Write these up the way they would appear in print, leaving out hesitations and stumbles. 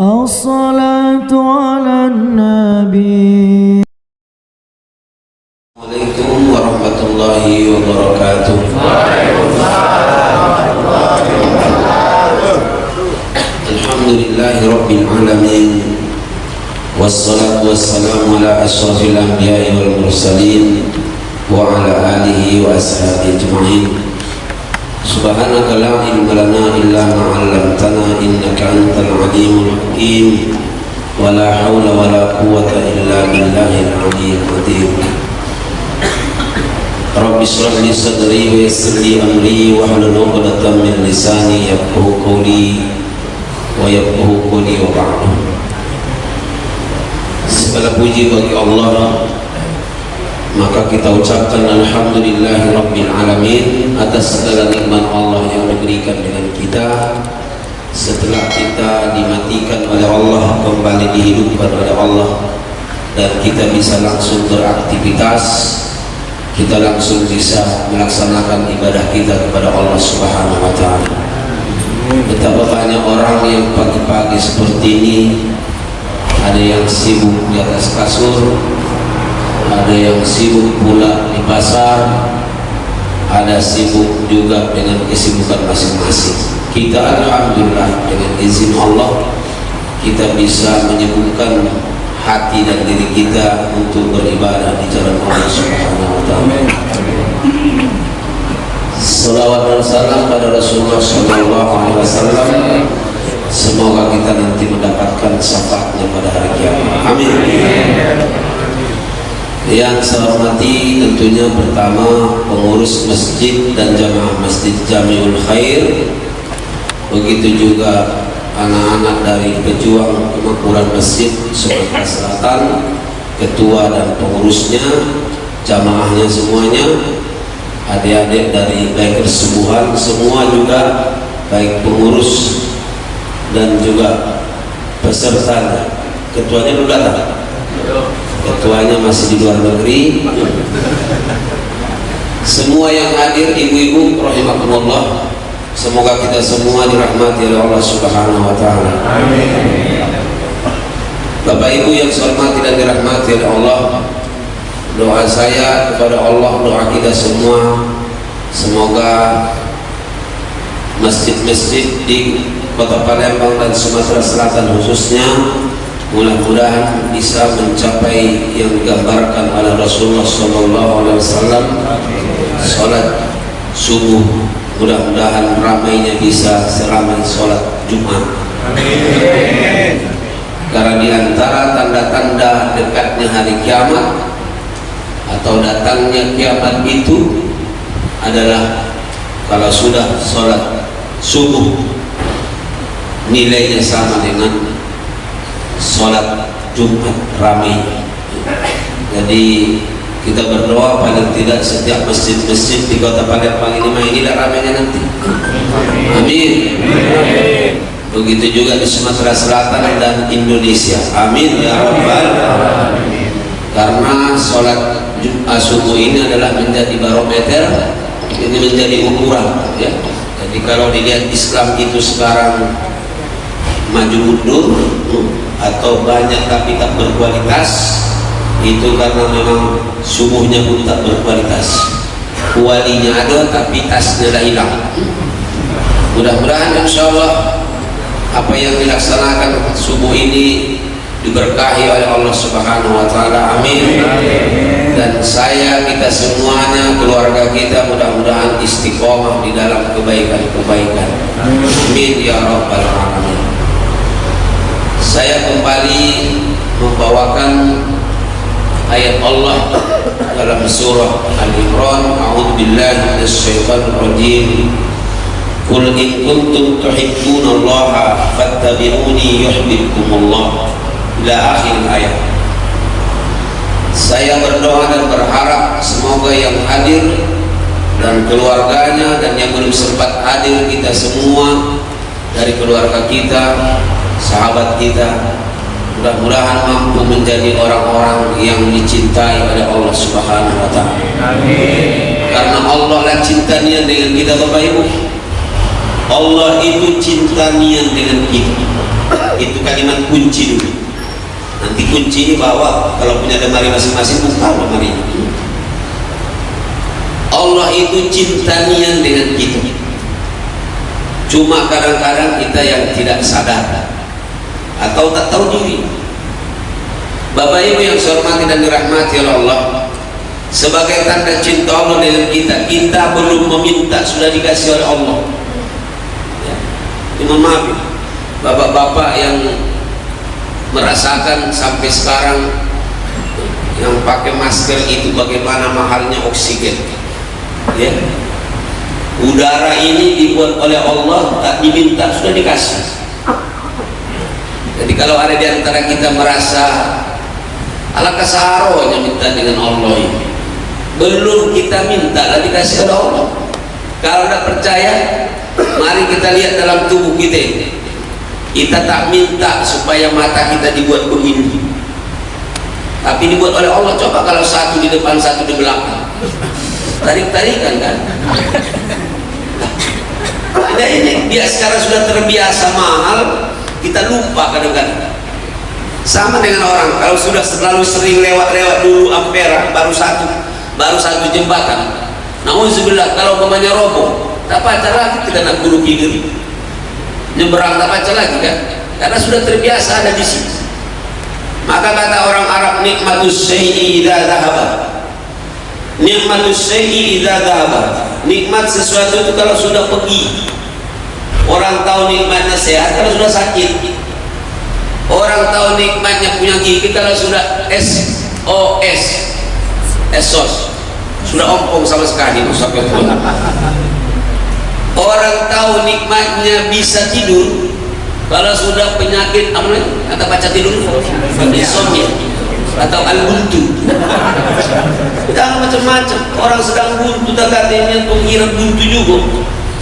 الصلاة على النبي. Assalamualaikum warahmatullahi wabarakatuh. Alhamdulillahi rabbil alamin. Wassalatu wassalamu ala asyrafil anbiya'i wal mursalin wa ala alihi wa ashabihi ajma'in. Subhanaka la ilma lana illa ma 'allamtana innaka antal alimul hakim. Wa la haula wa la quwwata illa billahil aliyyil qadir. Rabbi shrah li sadri wa yassir li amri wahlul 'uqdatam min lisani yafqahu qawli wa yafqahu qawli wa ba'du. Segala puji bagi Allah, maka kita ucapkan alhamdulillahi rabbil alamin atas segala nikmat Allah yang diberikan dengan kita. Setelah kita dimatikan oleh Allah, kembali dihidupkan oleh Allah, dan kita bisa langsung beraktivitas, kita langsung bisa melaksanakan ibadah kita kepada Allah Subhanahu wa ta'ala. Betapa banyak orang yang pagi-pagi seperti ini, ada yang sibuk di atas kasur, ada yang sibuk pula di pasar, ada sibuk juga dengan kesibukan masing-masing. Kita alhamdulillah dengan izin Allah kita bisa menyibukkan hati dan diri kita untuk beribadah di jalan Allah Subhanahu wa ta'ala. Salawat dan salam pada Rasulullah sallallahu alaihi wasallam. Semoga kita nanti mendapatkan syafaatnya pada hari kiamat. Amin. Yang saya hormati tentunya pertama pengurus masjid dan jamaah Masjid Jamiul Khair, begitu juga anak-anak dari pejuang kemakmuran masjid Sumatera Selatan, ketua dan pengurusnya, jamaahnya semuanya, adik-adik dari baik kesembuhan semua juga, baik pengurus dan juga pesertanya. Ketuanya sudah datang? Ketuanya masih di luar negeri. Semua yang hadir, ibu-ibu rahimakumullah, semoga kita semua dirahmati oleh Allah Subhanahu wa ta'ala. Amin. Bapak Ibu yang saya hormati dan dirahmati oleh Allah, doa saya kepada Allah, doa kita semua, semoga masjid-masjid di Kota Palembang dan Sumatera Selatan khususnya mudah-mudahan bisa mencapai yang digambarkan oleh Rasulullah SAW. Salat subuh mudah-mudahan ramainya bisa seramai salat Jumat. Amin. Karena di antara tanda-tanda dekatnya hari kiamat atau datangnya kiamat itu adalah kalau sudah salat subuh nilainya sama dengan salat Jumat ramai. Jadi kita berdoa paling tidak setiap masjid-masjid di Kota Palembang ini inilah ramainya nanti. Amin. Begitu juga di Sumatera Selatan dan Indonesia. Amin ya rabbal alamin. Karena salat subuh ini adalah menjadi barometer, ini menjadi ukuran ya. Jadi kalau dilihat Islam itu sekarang maju mundur atau banyak tapi tak berkualitas, itu karena memang subuhnya pun tak berkualitas. Walinya ada tapi tasnya dah hilang. Mudah-mudahan insyaallah apa yang dilaksanakan subuh ini diberkahi oleh Allah Subhanahu wa ta'ala. Amin. Dan kita semuanya, keluarga kita mudah-mudahan istiqomah di dalam kebaikan-kebaikan. Amin ya rabbal alamin. Saya kembali membawakan ayat Allah dalam surah Al-Imran. A'udzubillahi minasyaitonir rajim. Qul in kuntum tuhibbunallaha fattabi'uni yuhibbukumullah, ila akhir ayat. Saya berdoa dan berharap semoga yang hadir dan keluarganya dan yang belum sempat hadir, kita semua dari keluarga kita, sahabat kita, mudah-mudahan mampu menjadi orang-orang yang dicintai oleh Allah Subhanahu wa ta'ala. Amin. Karena Allah lah cinta niat dengan kita Bapak Ibu. Allah itu cinta niat dengan kita. Itu kalimat kunci dulu. Nanti kunci ini bawa, kalau punya lemari masing-masing buka lemari. Allah itu cinta nian dengan kita. Cuma kadang-kadang kita yang tidak sadar atau tak tahu diri. Bapak Ibu yang saya hormati dan dirahmati oleh Allah, sebagai tanda cinta Allah dengan kita, kita belum meminta sudah dikasih oleh Allah. Ya. Mohon maaf, bapak-bapak yang merasakan sampai sekarang yang pakai masker itu bagaimana mahalnya oksigen. Ya. Udara ini dibuat oleh Allah, tak diminta sudah dikasih. Jadi kalau ada di antara kita merasa alangkah seharonya minta dengan Allah ini, belum kita minta lah dikasih oleh Allah. Kalau tidak percaya, mari kita lihat dalam tubuh kita. Kita tak minta supaya mata kita dibuat begini, tapi dibuat oleh Allah. Coba kalau satu di depan, satu di belakang, tarik-tarikan kan? Nah, ini dia sekarang sudah terbiasa mahal, kita lupa kadang-kadang. Sama dengan orang kalau sudah selalu sering lewat dulu Ampera, baru satu jembatan. Nauzubillah, kalau umpamanya roboh, tak baca lagi kita nak guru kiri, nyeberang tak baca lagi kan? Karena sudah terbiasa ada di sini. Maka kata orang Arab, nikmatus syai'i idza dhahaba. Nikmatus syai'i idza dhahaba. Nikmat sesuatu itu kalau sudah pergi. Orang tahu nikmatnya sehat kalau sudah sakit. Orang tahu nikmatnya punya gigi kalau sudah SOS, sudah ompong sama sekali sampai tua. Orang tahu nikmatnya bisa tidur kalau sudah penyakit apa namanya? Kata baca tidur, insomnia atau al-buntu. Jangan macam-macam. Orang sedang buntu, tak katanya pengira buntu juga.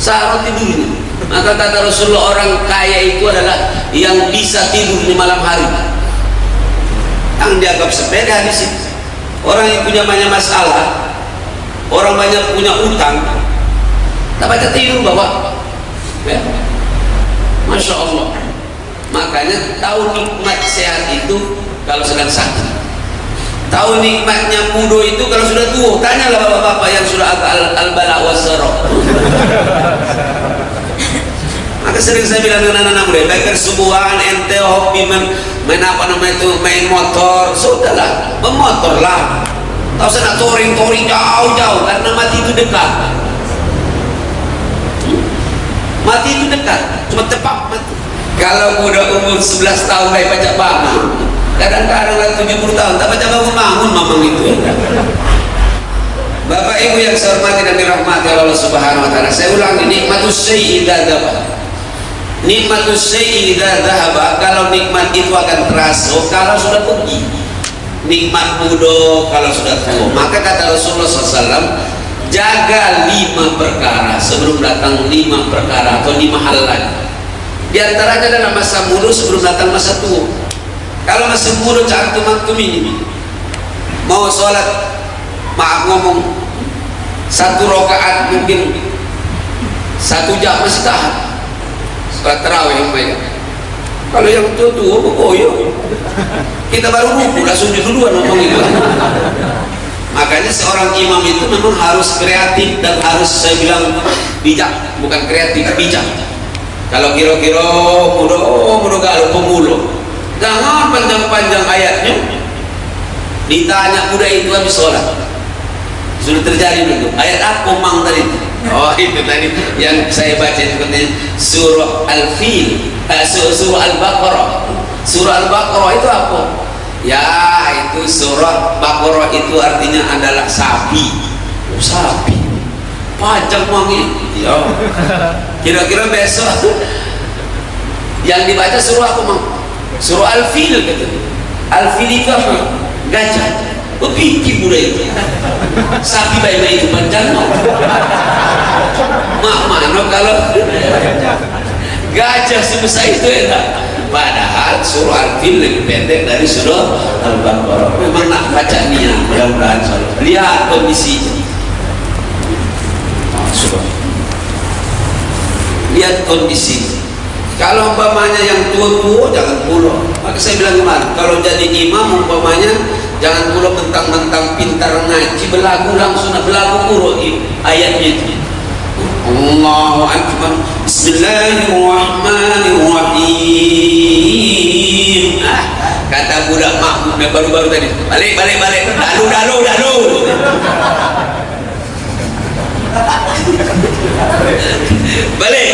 Saat tidurnya. Maka kata Rasulullah, orang kaya itu adalah yang bisa tidur di malam hari. Yang dianggap sepeda di sini. Orang yang punya banyak masalah, orang banyak punya utang, tak baca tidur bapak. Ya. Masya Allah. Makanya tahu nikmat sehat itu kalau sedang sakit. Tahu nikmatnya muda itu kalau sudah tua. Tanyalah bapak-bapak yang sudah agak al-bala wasarok. Maka sering saya bilang dengan anak-anak muda, baik kesubuhan, ente hobi main apa namanya itu, main motor, sudahlah, memotorlah. Tahu saya nak touring jauh-jauh karena mati itu dekat. Mati itu dekat, cuma tepat mati. Kalau muda umur 11 tahun baik baca bangun, kadang-kadang 70 tahun tak baca bangun mamang itu. Bapak Ibu yang saya hormati dan dirahmati Allah Subhanahu wa taala, saya ulangi, nikmatus syai'i idza dhahaba. Nikmatus syai'i idza dhahaba, kalau nikmat itu akan terasa kalau sudah pergi. Nikmat muda kalau sudah tua. Maka kata Rasulullah SAW, jaga 5 perkara sebelum datang 5 perkara atau 5 hal lagi. Di antaranya dalam masa muda sebelum datang masa tua. Kalau masih muda cantum-antum ini mau sholat, maaf ngomong, 1 rakaat mungkin 1 jam masih tahan. Sholat tarawih yang banyak. Kalau yang tua-tua boyo, kita baru ruku langsung duluan ngomong itu. Makanya seorang imam itu memang harus kreatif dan harus, saya bilang, bijak, bukan kreatif, bijak. Kalau kira-kira muda galau pemula, jangan panjang-panjang ayatnya. Ditanya muda itu habis sholat, sudah terjadi dulu. Ayat apa mang tadi? Oh itu tadi yang saya baca itu katanya surah Al-Fil, surah Al-Baqarah. Surah Al-Baqarah itu apa? Ya itu surah Baqarah itu artinya adalah sapi. Oh, sapi panjang mangi. Ya. Kira-kira besok yang dibaca surah apa mang? Surah Al-Fil katanya. Al-Fil itu apa? Gajah. Berpikir muda itu. Sapi bayi-bayi itu panjang mau. Mana kalau gajah sebesar itu ya. Padahal surah Al-Fil lebih pendek dari surah Al-Baqarah. Memang nak baca niat, mudah-mudahan lihat kondisinya. Lihat kondisi. Kalau umpamanya yang tua-tua jangan pulau. Maka saya bilang kemarin, kalau jadi imam umpamanya jangan pulau mentang-mentang pintar ngaji belagu langsung belagu puro ayatnya itu. Allahu Akbar, Bismillahirrahmanirrahim. Kata budak makmum yang baru-baru tadi, balik dalu balik.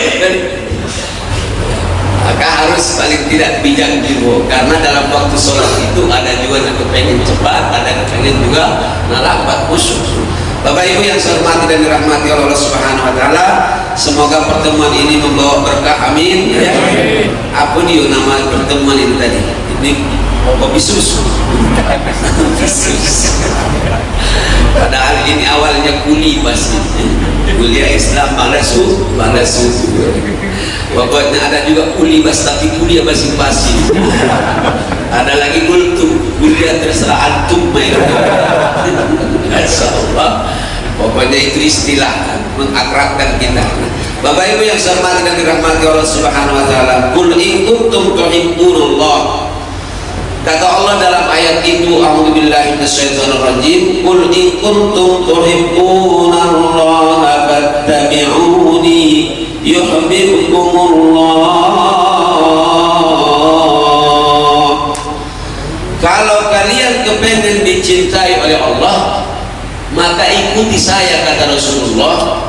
Maka harus paling tidak bijak juga, karena dalam waktu sholat itu ada juga yang pengen cepat, ada yang pengen juga lambat khusyuk. Bapak Ibu yang saya hormati dan dirahmati oleh Allah Subhanahu Wa Taala, semoga pertemuan ini membawa berkah, amin. Ya. Apa nih nama pertemuan ini tadi? Ini kopi susu. Padahal ini awalnya kuli pasti. Kuliah Islam susu. Pokoknya ada juga kulibas, tapi kuliah basi-basi. Ada lagi kultum, kuliah terserah antum. Insyaallah. Pokoknya itu istilah mengakrabkan kita. Bapak Ibu yang saya hormati dan dirahmati Allah Subhanahu Wa Taala, Qul in kuntum tuhibbunallah. Kata Allah dalam ayat itu, A'udzubillahi minasyaitonirrajim, Qul in kuntum tuhibbunallaha fattabi'uni yuhibbukumullah. Kalau kalian kepengen dicintai oleh Allah, maka ikuti saya, kata Rasulullah.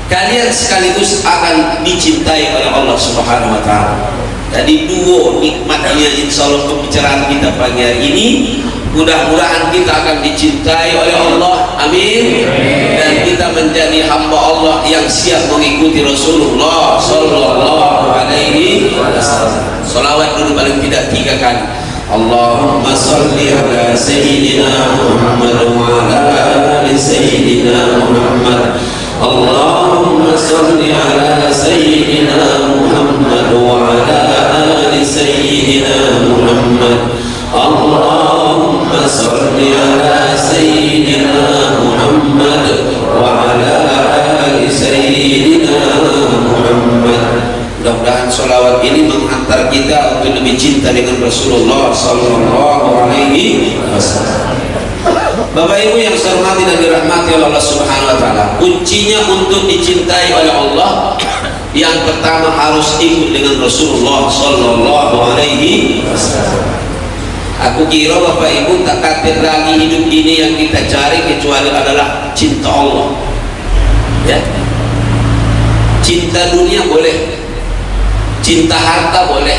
Kalian sekaligus akan dicintai oleh Allah Subhanahu Wa Taala. Jadi dua nikmatnya insya Allah pembicaraan kita pagi hari ini. Mudah-mudahan kita akan dicintai oleh Allah, amin. Dan kita menjadi hamba Allah yang siap mengikuti Rasulullah Sallallahu Alaihi Wasallam. Salawat dulu paling tidak 3 kali. Allahumma salli ala Sayyidina Muhammad wa ala ali Sayyidina Muhammad. Allahumma salli ala Sayyidina Muhammad wa ala ali Sayyidina Muhammad. Allahumma salli ala Sayyidina Muhammad wa ala ali Sayyidina Muhammad. Mudah-mudahan sholawat ini menghantar kita untuk lebih cinta dengan Rasulullah Sallallahu Alaihi Wasallam. Bapak Ibu yang saya hormati dan dirahmati oleh Allah Subhanahu Wa Taala, kuncinya untuk dicintai oleh Allah, yang pertama harus ikut dengan Rasulullah Sallallahu Alaihi Wasallam. Aku kira Bapak Ibu tak kata lagi hidup ini yang kita cari kecuali adalah cinta Allah. Ya, cinta dunia boleh, cinta harta boleh,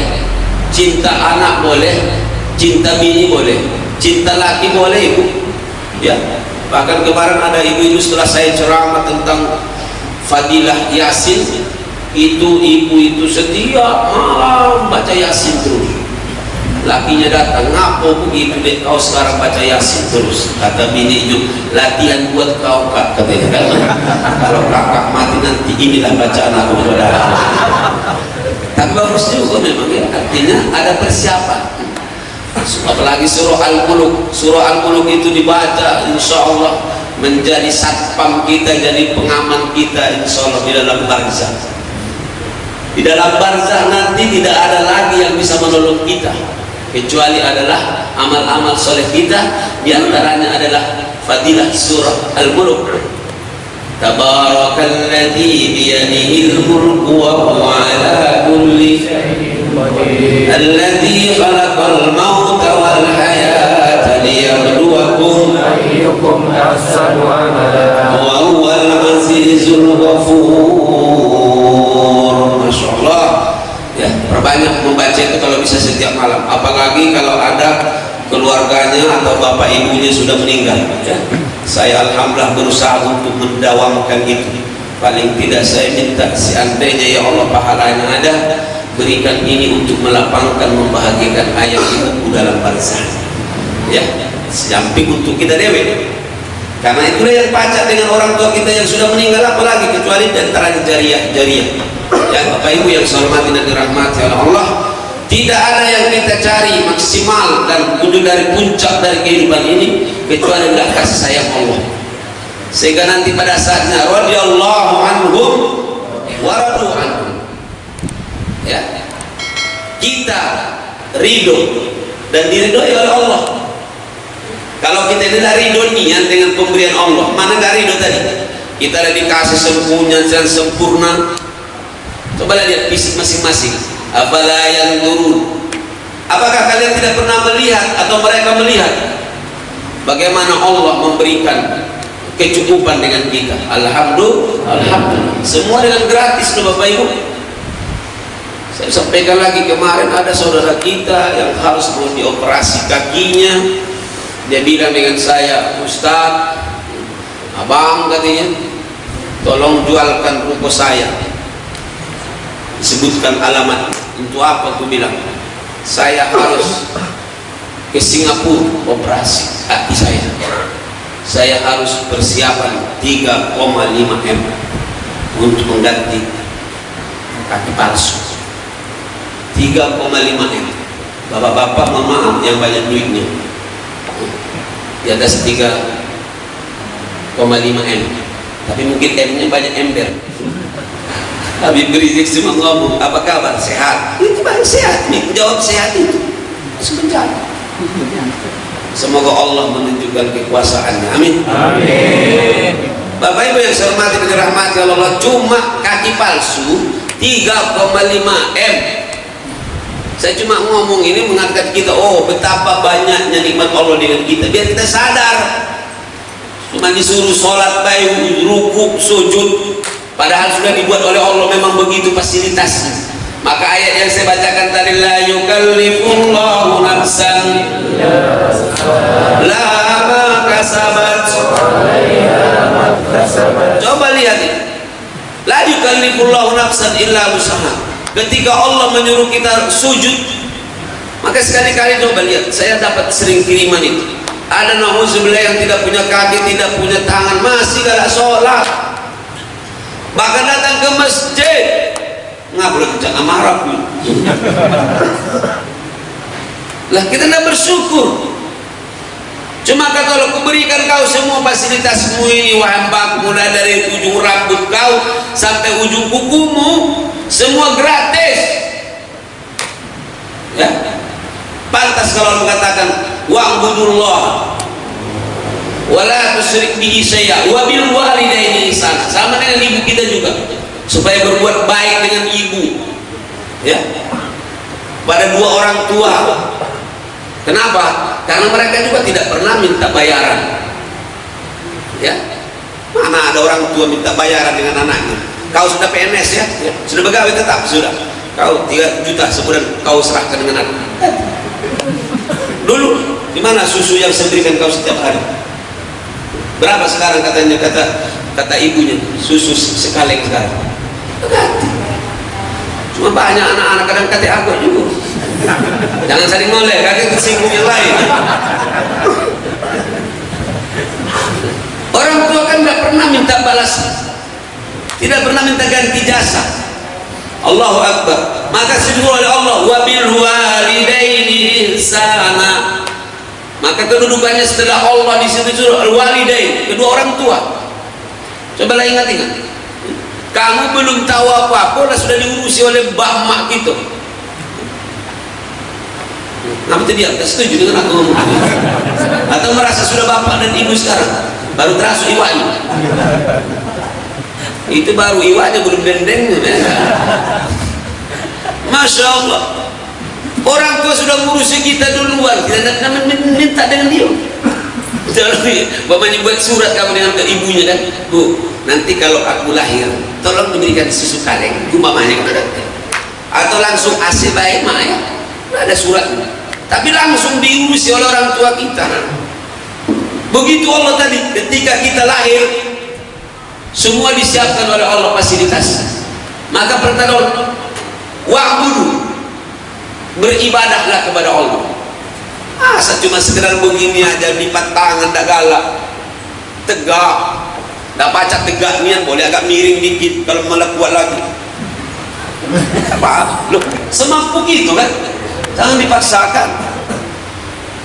cinta anak boleh, cinta bini boleh, cinta laki boleh, Ibu. Ya, bahkan kemarin ada ibu-ibu setelah saya ceramah tentang fadilah Yasin, itu ibu itu setiap malam baca Yasin terus. Lakinya datang, ngapo begitu deh kau sekarang baca Yasin terus? Kata bini itu, latihan buat kau kak, katanya kan. Kalau kakak mati nanti inilah bacaan aku, saudara. Tapi bagus juga memang ya, artinya ada persiapan. Apalagi surah Al-Muluk. Surah Al-Muluk itu dibaca, insya Allah menjadi satpam kita, jadi pengaman kita insya Allah di dalam barzah. Di dalam barzah nanti tidak ada lagi yang bisa menolong kita kecuali adalah amal-amal soleh kita. Di antaranya adalah fadilah surah Al-Muluk. Tabarakalladzi biyadihil mulku wa huwa ala kulli syai'in qadir. Alladzi khalaqal mauta wal hayata liyabluwakum ayyukum ahsanu amala wa huwal azizul ghafur. Masyaallah. Ya, perbanyak membaca itu kalau bisa setiap malam. Apalagi kalau ada keluarganya atau bapak ibunya sudah meninggal. Ya. Saya alhamdulillah berusaha untuk mendawamkan itu. Paling tidak saya minta seandainya ya Allah pahala yang ada, berikan ini untuk melapangkan, membahagiakan ayah ibuku dalam barzah. Ya, samping untuk kita dewe. Karena itulah yang pacak dengan orang tua kita yang sudah meninggal, apalagi kecuali di antara jariah. Ya, Bapak Ibu yang saya hormati dan dirahmati oleh Allah, tidak ada yang kita cari maksimal dan kudu dari puncak dari kehidupan ini kecuali adalah kasih sayang Allah. Sehingga nanti pada saatnya radhiyallahu anhum wa radu anhum. Ya, kita ridho dan diridhoi oleh Allah. Kalau kita tidak ridho niat dengan pemberian Allah, mana nggak ridho tadi? Kita ada dikasih sempurna. Coba lihat fisik masing-masing. Afala yanzurun. Apakah kalian tidak pernah melihat atau mereka melihat bagaimana Allah memberikan kecukupan dengan kita? Alhamdulillah. Semua dengan gratis loh Bapak Ibu. Saya sampaikan lagi kemarin ada saudara kita yang harus mau dioperasi kakinya. Dia bilang dengan saya, Ustaz, abang katanya, tolong jualkan ruko saya. Disebutkan alamat. Untuk apa? Aku bilang, saya harus ke Singapura operasi kaki saya. Saya harus persiapan 3,5 M untuk mengganti kaki palsu. 3,5 M. Bapak-bapak mohon maaf yang banyak duitnya, di atas 3,5 M, tapi mungkin M-nya banyak ember. Habib Rizik cuma ngomong, apa kabar? Sehat? Itu baru sehat nih, jawab sehat itu sebentar. Semoga Allah menunjukkan kekuasaannya, amin. Amin. Bapak Ibu yang saya hormati dan dirahmati Allah, cuma kaki palsu 3,5 M. Saya cuma ngomong ini mengangkat kita, oh betapa banyaknya nikmat Allah dengan kita, biar kita sadar. Cuma disuruh sholat baik, rukuk, sujud, padahal sudah dibuat oleh Allah, memang begitu fasilitasnya. Maka ayat yang saya bacakan tadi, la yukallifullahu nafsan la ma kasabat. Coba lihat, la yukallifullahu nafsan illa usaha. Ketika Allah menyuruh kita sujud, maka sekali-kali coba lihat, saya dapat sering kiriman itu. Ada nauzubillah yang tidak punya kaki, tidak punya tangan, masih galak sholat, bahkan datang ke masjid ngapain kencang amarah. Lah kita tidak bersyukur. Cuma kalau aku berikan kau semua fasilitasmu ini, wahai hamba, mulai dari ujung rambut kau sampai ujung kukumu, semua gratis. Ya, pantas kalau mengatakan wa'budullah wala tusyrik bihi syai'a wa bil walidaini ihsana. Sama dengan ibu kita juga, supaya berbuat baik dengan ibu, ya, pada dua orang tua. Kenapa? Karena mereka juga tidak pernah minta bayaran. Ya, mana ada orang tua minta bayaran dengan anaknya? Kau sudah PNS ya, sudah pegawai tetap sudah. Kau 3 juta sebulan kau serahkan dengan anak. Dulu di mana susu yang saya berikan kau setiap hari? Berapa sekarang katanya, kata ibunya, susu sekaleng sekarang? Ganti. Cuma banyak anak-anak kadang kata aku juga. Jangan saling molek, kakek tersinggung yang lain. Orang tua kan tidak pernah minta balas, tidak pernah minta ganti jasa. Allahu Akbar. Maka disuruh oleh Allah, wabil walidaini ihsana. Maka kedudukannya setelah Allah disuruh walidain, kedua orang tua. Cobalah ingat-ingat. Kamu belum tahu apa-apa, sudah diurusi oleh mbak mak gitu. Kenapa dia tidak setuju dengan aku ngomong? Atau merasa sudah bapak dan ibu sekarang, baru terasa iwanya. Itu baru iwanya, belum dendengnya. Masya Allah. Orang tua sudah ngurusi kita duluan, kita tidak minta dengan dia. Bapaknya buat surat kamu dengan ke ibunya kan, Bu, nanti kalau aku lahir tolong diberikan susu kaleng, mamanya kan, atau langsung AC baik mak ya, ada suratnya, tapi langsung diurusi oleh orang tua kita. Begitu Allah tadi, ketika kita lahir semua disiapkan oleh Allah fasilitas. Maka pertama, wa'budu, beribadahlah kepada Allah. Asa cuma sekedar begini aja, lipat tangan, tak galak, tegak, tak baca tegaknya, boleh agak miring dikit kalau malah kuat lagi. Apa? Loh, semampu gitu kan, jangan dipaksakan.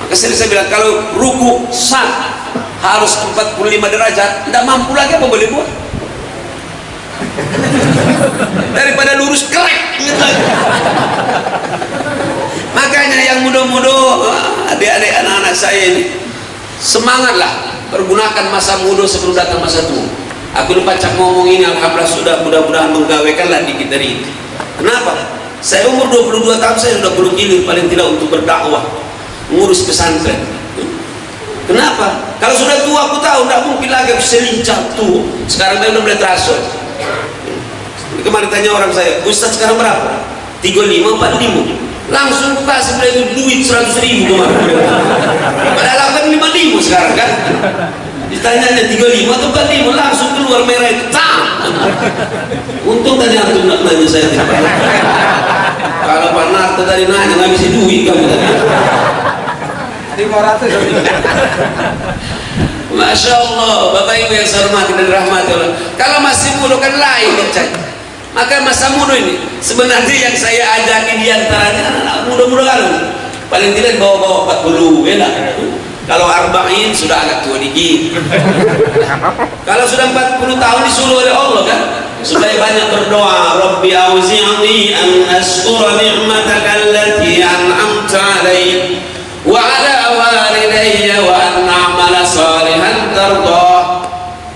Maka saya bilang kalau ruku sah harus 45 derajat, tidak mampu lagi apa boleh buat? Daripada lurus kerek. gitu. Makanya yang muda-muda, adik-adik anak-anak saya ini, semangatlah, pergunakan masa muda sebelum datang masa tua. Aku lupa cak ngomong ini, alhamdulillah sudah mudah-mudahan menggawekanlah dikit dari itu. Kenapa? Saya umur 22 tahun saya sudah belum gilir paling tidak untuk berdakwah, mengurus pesantren. Kenapa? Kalau sudah tua aku tahu tidak mungkin lagi aku selincah tua. Sekarang saya sudah mulai terasa. Kemarin tanya orang saya, Ustaz sekarang berapa? 35, 45. Langsung kasih mulai itu duit 100.000 kemarin. Padahal kan 5.000 sekarang kan. Ditanya 35 atau 45, langsung keluar merah itu. Untung tadi antum nggak nanya saya. Kalau Pak Narto tadi nanya nggak bisa duit kamu tadi. 500. Masya Allah, Bapak Ibu yang saya hormati dan rahmati Allah. Kalau masih muda kan lain, maka masa muda ini sebenarnya yang saya ajaki diantaranya anak muda-muda kan, paling tidak bawa-bawa 40, ya. Kalau arba'in sudah agak tua dikit. Kalau sudah 40 tahun disuruh oleh Allah kan, supaya banyak berdoa, Rabbi auzi'ni an ashkura ni'mataka allati an'amta 'alayya wa 'ala walidayya wa an a'mala salihan tardah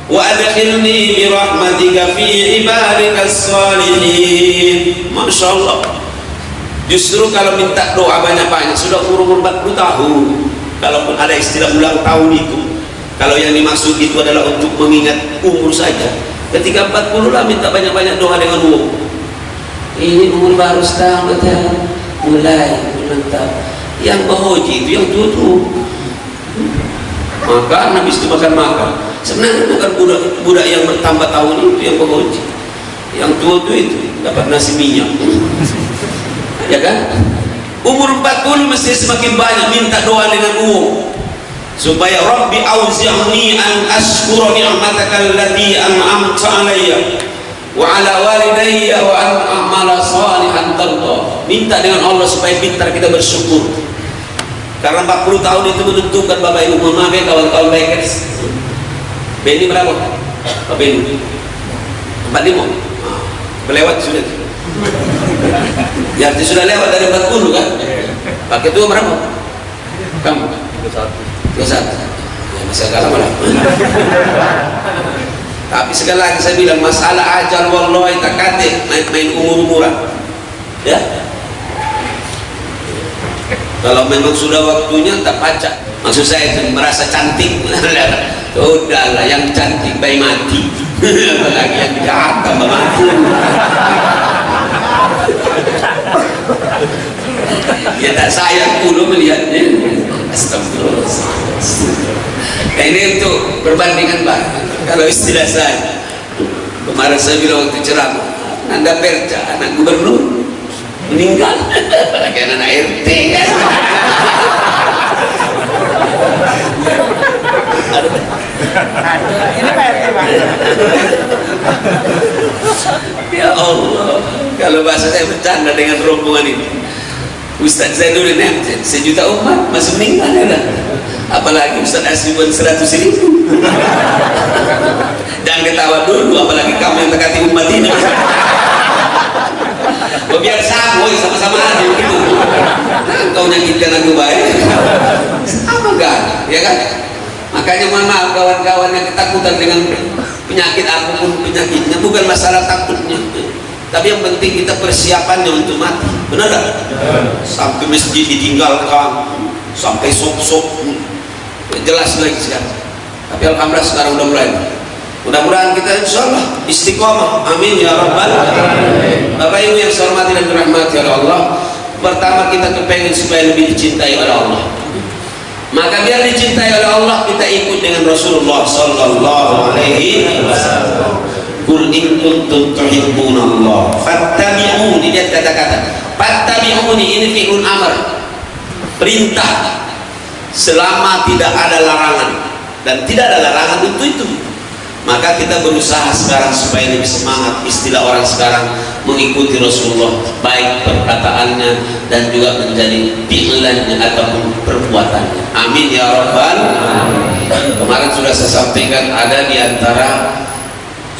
wa adkhilni bi rahmatika fi ibadika as-salihin. Masya Allah. Justru kalau minta doa banyak-banyak sudah umur 40 tahun, kalaupun ada istilah ulang tahun itu, kalau yang dimaksud itu adalah untuk mengingat umur saja. Ketika 40 lah minta banyak-banyak doa dengan umur. Ini umur baru setahun mulai mantap. Yang berhaji itu yang tua-tua. Maka habis itu makan. Sebenarnya bukan budak yang bertambah tahun itu yang berhaji. Yang tua-tua itu dapat nasi minyak. Ya kan? Umur 40 mesti semakin banyak minta doa dengan umur, supaya Rabbi auzi'ni an ashkura ni'mataka allati an'amta 'alayya wa 'ala walidayya wa an a'mala salihan tardah. Minta dengan Allah supaya pintar kita bersyukur. Karena 40 tahun itu menentukan Bapak Ibu. Maaf ya kawan-kawan bikers. Beni berapa? Pak Beni 45. Kelewat sudah. Ya arti sudah lewat dari 40 kan? Pakai tua berapa? Kamu? 21. Ya masih agak lama lah. Tapi sekali lagi saya bilang, masalah ajal wallahi takatik main umur-umuran. Ya. Kalau memang sudah waktunya tak pacak. Maksud saya itu merasa cantik. Udahlah, yang cantik bayi mati. Apalagi yang jahat tambah mati. Ya tak sayang dulu melihatnya. Astagfirullah. Nah, ini untuk perbandingan Pak. Kalau istilah saya, kemarin saya bilang waktu ceramah, Anda perca anak gubernur meninggal, apalagi anak RT kan. Ini Pak RT, Pak. Ya Allah, kalau bahasa saya bercanda dengan rombongan ini. Ustaz Zainuddin Hamzah, 1 juta umat masih meninggal ya dah. Apalagi Ustaz Asriwan 100.000. Jangan ketawa dulu, apalagi kamu yang dekati umat ini. Biar sama-sama aja gitu. Kau nyakitkan aku baik. Apa enggak? Ya kan? Makanya mohon maaf kawan-kawan yang ketakutan dengan penyakit apapun penyakitnya, bukan masalah takutnya, tapi yang penting kita persiapannya untuk mati. Benar tak? Sampai masjid ditinggalkan, sampai sok-sok, jelas lagi sekarang. Tapi alhamdulillah sekarang udah mulai. Mudah-mudahan kita insyaallah istiqomah. Amin ya rabbal alamin. Bapak Ibu yang saya hormati dan dirahmati oleh Allah, pertama kita kepengen supaya lebih dicintai oleh Allah. Maka biar dicintai oleh Allah, kita ikut dengan Rasulullah sallallahu alaihi wasallam. Qul in kuntum tuhibbunallah fattabi'uni. Lihat kata-kata fattabi'uni, ini fi'lun amr, perintah, selama tidak ada larangan, dan tidak ada larangan untuk itu. Maka kita berusaha sekarang supaya lebih semangat, istilah orang sekarang, mengikuti Rasulullah, baik perkataannya dan juga menjadi fi'lannya ataupun perbuatannya. Amin ya rabbal alamin. Kemarin sudah saya sampaikan, ada di antara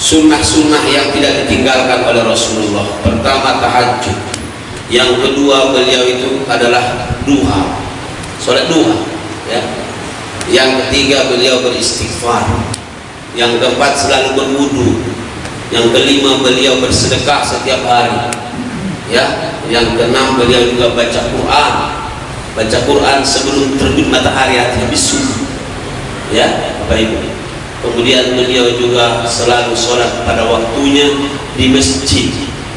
sunnah-sunnah yang tidak ditinggalkan oleh Rasulullah. Pertama tahajud, yang kedua beliau itu adalah duha, sholat duha ya. Yang ketiga beliau beristighfar, yang keempat selalu berwudu, yang kelima beliau bersedekah setiap hari ya, yang keenam beliau juga baca Quran sebelum terbit matahari habis subuh ya Bapak Ibu. Kemudian beliau juga selalu sholat pada waktunya di masjid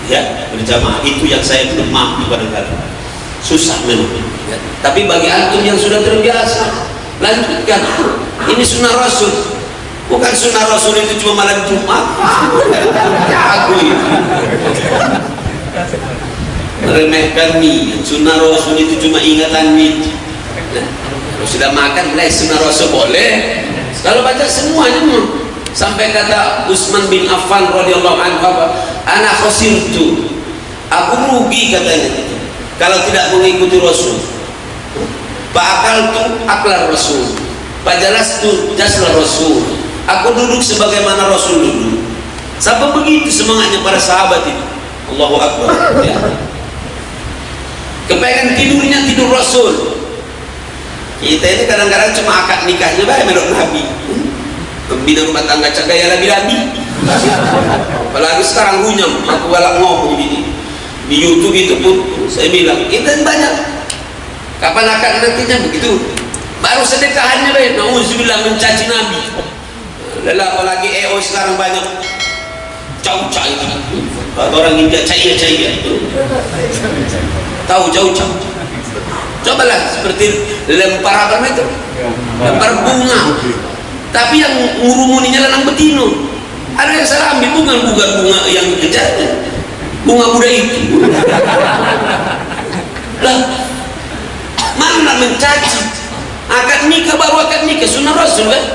ya, berjamaah. Itu yang saya belum mampu kadang-kadang, susah memang ya. Tapi bagi antum yang sudah terbiasa, lanjutkan. Ini sunnah Rasul, bukan sunnah Rasul itu cuma malam Jumat. Jago itu meremehkan niat. Sunnah Rasul itu cuma ingatan niat. Nah, kalau sudah makan mulai sunnah Rasul boleh. Kalau baca semuanya sampai kata Utsman bin Affan radhiyallahu anhu, ana khasirtu, aku rugi katanya kalau tidak mengikuti Rasul. Fa'akaltu aklar Rasul, fajalastu jasla Rasul, aku duduk sebagaimana Rasul duduk. Sampai begitu semangatnya para sahabat itu. Allahu Akbar ya. Kepengen tidurnya tidur Rasul. Kita ini kadang-kadang cuma akad nikahnya baik melok Nabi, pembina rumah tangga cagaya labi-labi. Apalagi sekarang runyam, aku galak ngomong di YouTube itu pun saya bilang kita banyak. Kapan akad nantinya begitu? Baru sedekahannya baik. Nauzubillah mencaci Nabi. Lelah apalagi EO sekarang banyak cau-cau itu. Orang India cahaya-cahaya. Tahu cau-cau? Cobalah seperti lempar apa itu? Lempar bunga. Tapi yang ngurumuninya lanang betino. Ada yang salah ambil bunga yang kejar, bunga muda itu. Lah, mana mencaci? Akad nikah baru akad nikah sunnah Rasul kan?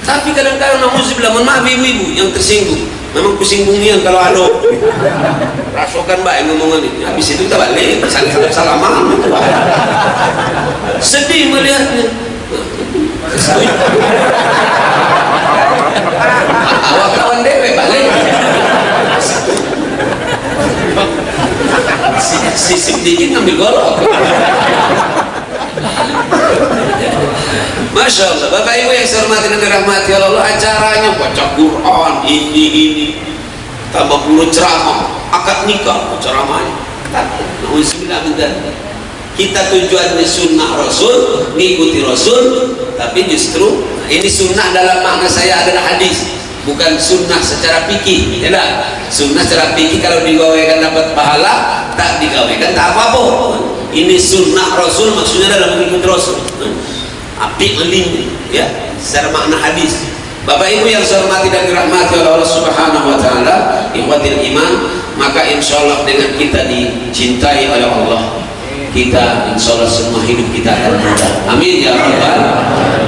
Tapi kadang-kadang nauzubillah, mohon maaf ibu-ibu yang tersinggung. Memang kusinggungnya kalau ada rasokan baik ngomongan ini. Habis itu kita balik salaman. Sedih melihatnya. Awak kawan dewe balik. Sisip dikit ngambil golok. Masya Allah, Bapak Ibu yang saya hormati dan dirahmati Allah, acaranya baca Quran, ini tambah puluh ceramah, akad nikah, ceramahnya. Kita tujuannya sunnah Rasul, mengikuti Rasul, tapi justru ini sunnah dalam makna saya adalah hadis, bukan sunnah secara fikih. Ya tak? Sunnah secara fikih kalau digawaikan dapat pahala, tak digawaikan tak apa-apa. Ini sunnah Rasul maksudnya dalam mengikuti Rasul. Api melindungi ya secara makna hadis. Bapak Ibu yang saya hormati dan dirahmati oleh Allah Subhanahu wa taala, ikhwatil iman, maka insyaallah dengan kita dicintai oleh Allah, kita insyaallah semua hidup kita akan mudah. Amin ya rabbal.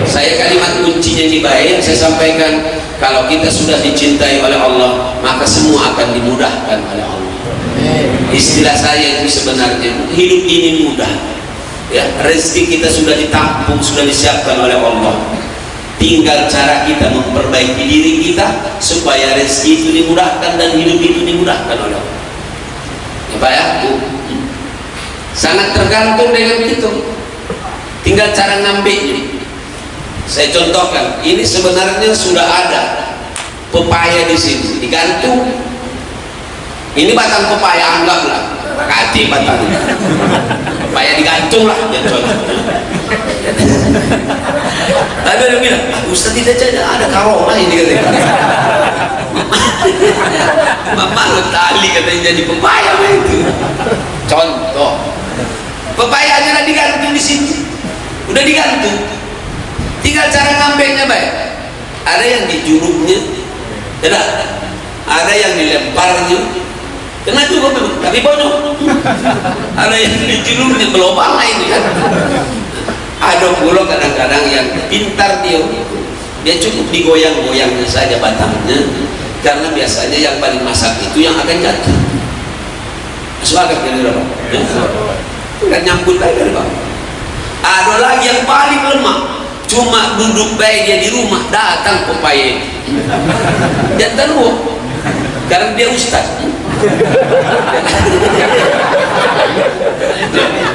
Saya kalimat kuncinya ini baik saya sampaikan, kalau kita sudah dicintai oleh Allah, maka semua akan dimudahkan oleh Allah. Istilah saya itu sebenarnya hidup ini mudah. Ya, rezeki kita sudah ditampung, sudah disiapkan oleh Allah. Tinggal cara kita memperbaiki diri kita supaya rezeki itu dimudahkan dan hidup itu dimudahkan oleh Allah. Ya Pak ya, sangat tergantung dengan itu. Tinggal cara ngambilnya. Saya contohkan, ini sebenarnya sudah ada pepaya di sini, digantung. Ini batang pepaya, anggaplah kati batang pepaya digantung lah ya contoh. Ada yang bilang, Ustaz tidak ada karomah ini katanya. Mana tali katanya jadi pepaya itu. Contoh, pepayanya udah digantung di sini, udah digantung. Tinggal cara ngambilnya baik. Ada yang dijuruknya, tidak. Ada yang dilemparnya. Kena juga memang, tapi bodoh. Ada yang dijulurnya belobang ini kan. Ada pula kadang-kadang yang pintar dia cukup digoyang-goyangnya saja batangnya, karena biasanya yang paling masak itu yang akan jatuh. Masuk akal kan ya? Kan nyambut aja dari bawah. Ada lagi yang paling lemah, cuma duduk baik dia di rumah, datang pepaya jangan tahu karena dia ustaz.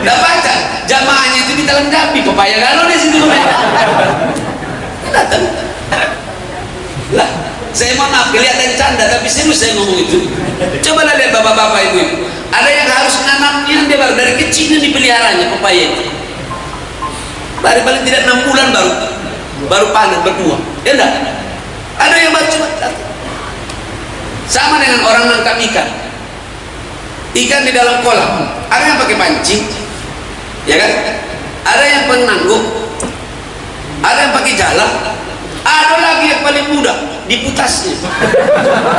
Dah baca jamaahnya itu kita lengkapi pepaya kalau di situ datang lah. Saya mau maaf kelihatan canda tapi serius saya ngomong itu. Coba lihat bapak-bapak ibu, ada yang harus nanamnya dia baru dari kecil dipeliharanya pepaya itu. Paling tidak 6 bulan baru panen berbuah. Ya enggak? Ada yang cuma sama dengan orang nangkap ikan di dalam kolam. Ada yang pakai pancing, ya kan? Ada yang penangguk, ada yang pakai jala, ada lagi yang paling mudah diputasnya.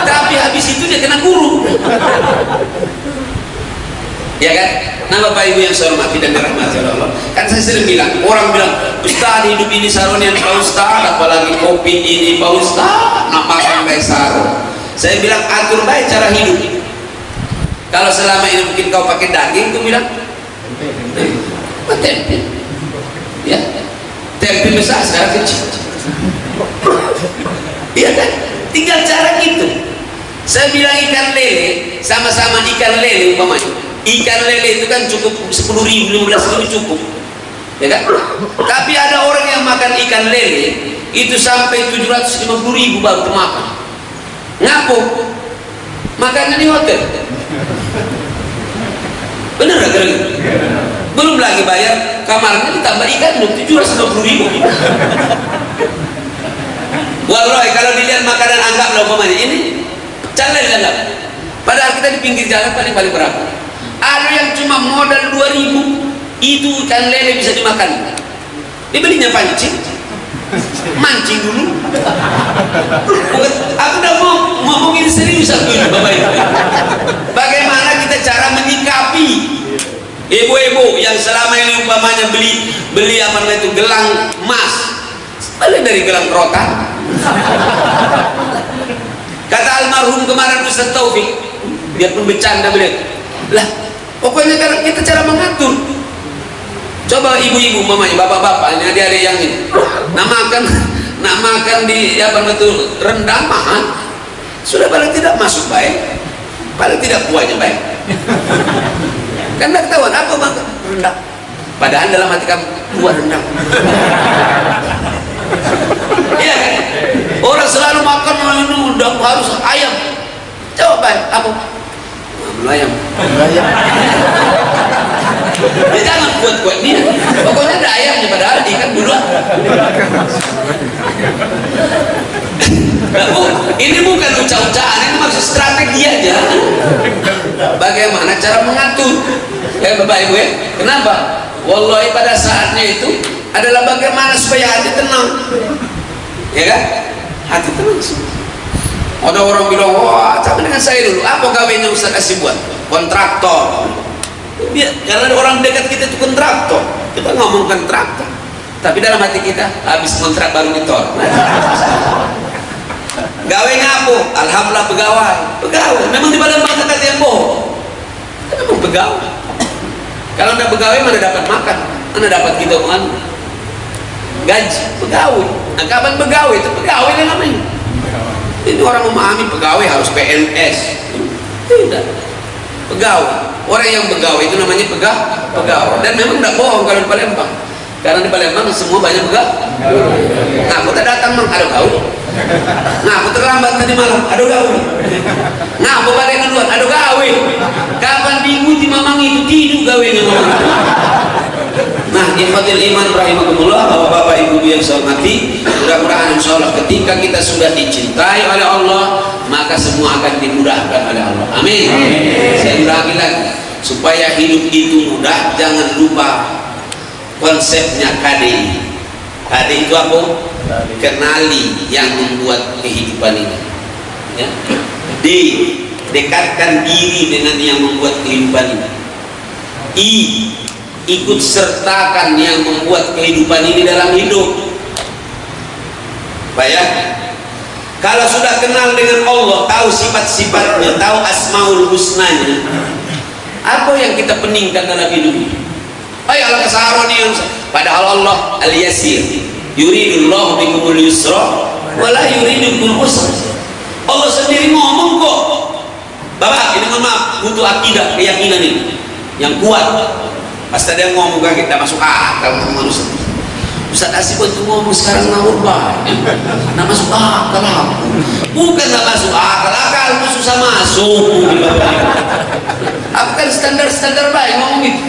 Tapi habis itu dia kena guru. Ya kan? Nah Bapak Ibu yang saya hormati dan dirahmati Allah, kan saya sering bilang, orang bilang Ustaz hidup ini saronian Pak Ustaz, apalagi kopi ini Pak Ustaz, nak makan baik saron. Saya bilang atur baik cara hidup. Kalau selama ini mungkin kau pakai daging, kau bilang tempe, ya tempe besar sekarang kecil, iya kan? Tinggal cara gitu. Saya bilang ikan lele, sama-sama ikan lele umpamanya. Ikan lele itu kan cukup 10.000, 15.000 cukup, ya kan? Tapi ada orang yang makan ikan lele itu sampai 750.000 baru makan. Ngapo? Makannya di hotel. Bener gak kira? Belum lagi bayar kamarnya ditambah ikan 750.000. Wallahi kalau dilihat makanan anggap loh umpamanya ini jangan dianggap. Padahal kita di pinggir jalan paling berapa? Ada yang cuma modal 2.000 itu ikan lele bisa dimakan. Dibelinya pancing, mancing dulu. Aku udah mau ngomongin serius aku ini Bapak Ibu. Bagaimana kita cara menyikapi ibu-ibu yang selama ini umpamanya beli apa namanya itu gelang emas, balik dari gelang rotan. Kata almarhum kemarin Ustaz Taufik, dia pun bercanda beliau, lah pokoknya kita cara mengatur. Coba ibu-ibu mamanya bapak-bapak ini adik-adik yang ini nak makan di apa betul rendang mahal, sudah paling tidak masuk baik, paling tidak kuahnya baik. Kan tidak ketahuan apa makan rendang, padahal dalam hati kamu kuah rendang. Iya kan? Orang selalu makan udah harus ayam. Coba baik apa? Ayam. Ya jangan kuat-kuat dia. Pokoknya ada ayamnya padahal dia kan duluan. Nah, ini bukan ucap-ucapan, ini maksud strategi aja. Bagaimana cara mengatur? Ya Bapak Ibu ya. Kenapa? Wallahi pada saatnya itu adalah bagaimana supaya hati tenang. Ya kan? Hati tenang. Ada orang bilang, wah sama dengan saya dulu, apa kawinnya Ustaz kasih buat? Kontraktor. Ya, karena orang dekat kita itu kontraktor, kita ngomong kontraktor, tapi dalam hati kita habis kontrak baru ditor. Gawe ngapo? Alhamdulillah pegawai. Memang di badan bangsa kata yang bohong. Memang pegawai. Kalau anda pegawai mana dapat makan? Mana dapat kita gaji? Pegawai. Nah kapan pegawai? Itu pegawai yang namanya. Ini orang memahami pegawai harus PNS. Tidak. Pegawai. Orang yang pegawai itu namanya pegawai. Dan memang tidak bohong kalau di Palembang. Karena di Palembang semua banyak pegawai. Nah, aku tak datang mang, ada gawe. Nah, aku terlambat tadi malam, ada gawe. Nah, aku balik duluan, ada gawe. Kapan diikuti mamang itu tidur gawenya mamang. Nah, ikhwatil iman rahimakumullah, bapak-bapak ibu yang saya hormati, mudah-mudahan insyaallah ketika kita sudah dicintai oleh Allah, maka semua akan dimudahkan oleh Allah. Amin. Saya ulangi lagi, supaya hidup itu mudah, jangan lupa konsepnya KDI. KDI itu apa? Kenali yang membuat kehidupan ini. Ya. Dekatkan diri dengan yang membuat kehidupan ini. Ikut sertakan yang membuat kehidupan ini dalam hidup. Baik. Kalau sudah kenal dengan Allah, tahu sifat-sifatnya, tahu asmaul husnanya, apa yang kita peningkan dalam hidup ini? Allah kesaroni yang padahal Allah al-yasir. yuridullahu bikumul yusra wala yuridu bikumul usra. Allah sendiri ngomong kok. Bapak, ini maaf, butuh akidah, keyakinan ini yang kuat. Pasti ada yang ngomong kayak kita masuk akal untuk manusia. Ustaz Asif itu ngomong sekarang ngawur banget, nggak masuk akal aku. Bukan nggak masuk akal, akalmu susah masuk. Aku kan standar baik ngomong gitu.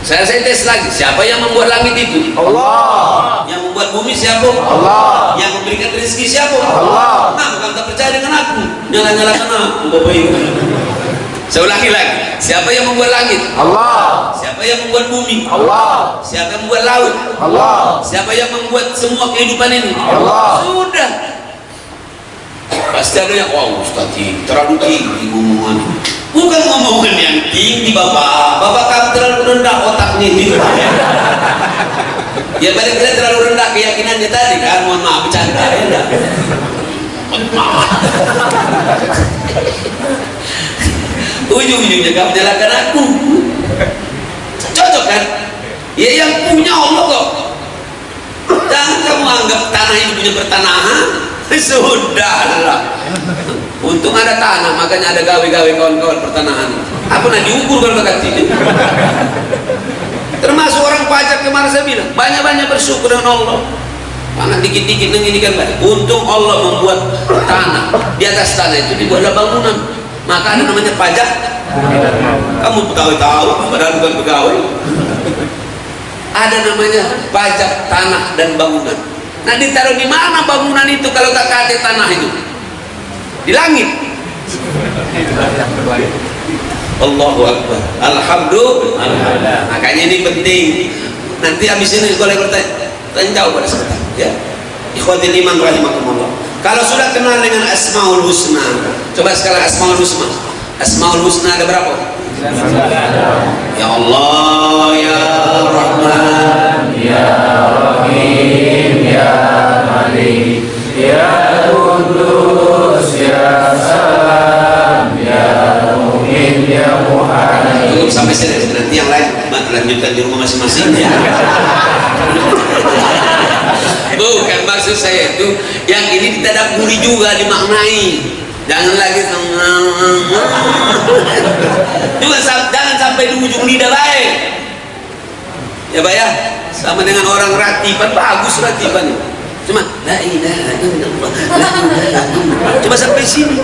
Saya tes lagi, siapa yang membuat langit itu? Allah. Yang membuat bumi siapa? Allah. Yang memberikan rezeki siapa? Allah. Nah, bukan tak percaya dengan aku, nyala-nyalakan aku, Bapak Ibu. Saya ulangi lagi, siapa yang membuat langit? Allah. Siapa yang membuat bumi? Allah. Siapa yang membuat laut? Allah. Siapa yang membuat semua kehidupan ini? Allah. Sudah. Pasti ada yang, wow Ustaz, terlalu tinggi ngomongan. Bukan ngomongan yang tinggi Bapak. Bapak kamu terlalu rendah otaknya itu. Ya balik kita terlalu rendah keyakinannya tadi kan. Mohon maaf bercanda ya. Ujung-ujungnya kamu menyalahkan aku. Cocok kan? Ya yang punya Allah kok. Jangan kamu anggap tanah ini punya pertanahan. Sudahlah. Untung ada tanah, makanya ada gawe-gawe kawan-kawan pertanahan. Apa nak diukur kalau kata ini? Termasuk orang pajak kemarin saya bilang, banyak-banyak bersyukur dengan Allah. Karena dikit-dikit ini kan baik. Untung Allah membuat tanah. Di atas tanah itu dibuatlah bangunan. Maka ada namanya pajak. Kamu pegawai tahu, padahal bukan pegawai. Ada namanya pajak tanah dan bangunan. Nah, ditaruh di mana bangunan itu kalau tak kate tanah itu? Di langit. Allahu Akbar. Alhamdulillah. Makanya ini penting. Nanti habis ini boleh bertanya, tanya jawab pada sebentar. Ya. Ikhwatil iman rahimakumullah. Kalau sudah kenal dengan Asmaul Husna, coba sekarang Asmaul Husna. Asmaul Husna ada berapa? Ya Allah, ya Rahman, Ya Rahim, Ya Malik, Ya Qudus, Ya Salam, Ya Mu'min, Ya Muhammad. Cukup sampai sini, nanti yang lain lanjutkan di rumah masing-masing ya. Bukan maksud saya itu, yang ini ditadaburi juga, dimaknai. Jangan lagi juga, jangan sampai di ujung lidah baik. Ya Pak ya, sama dengan orang ratiban, bagus ratiban. Cuma la ilaha illallah, la ilaha illallah. Coba sampai sini,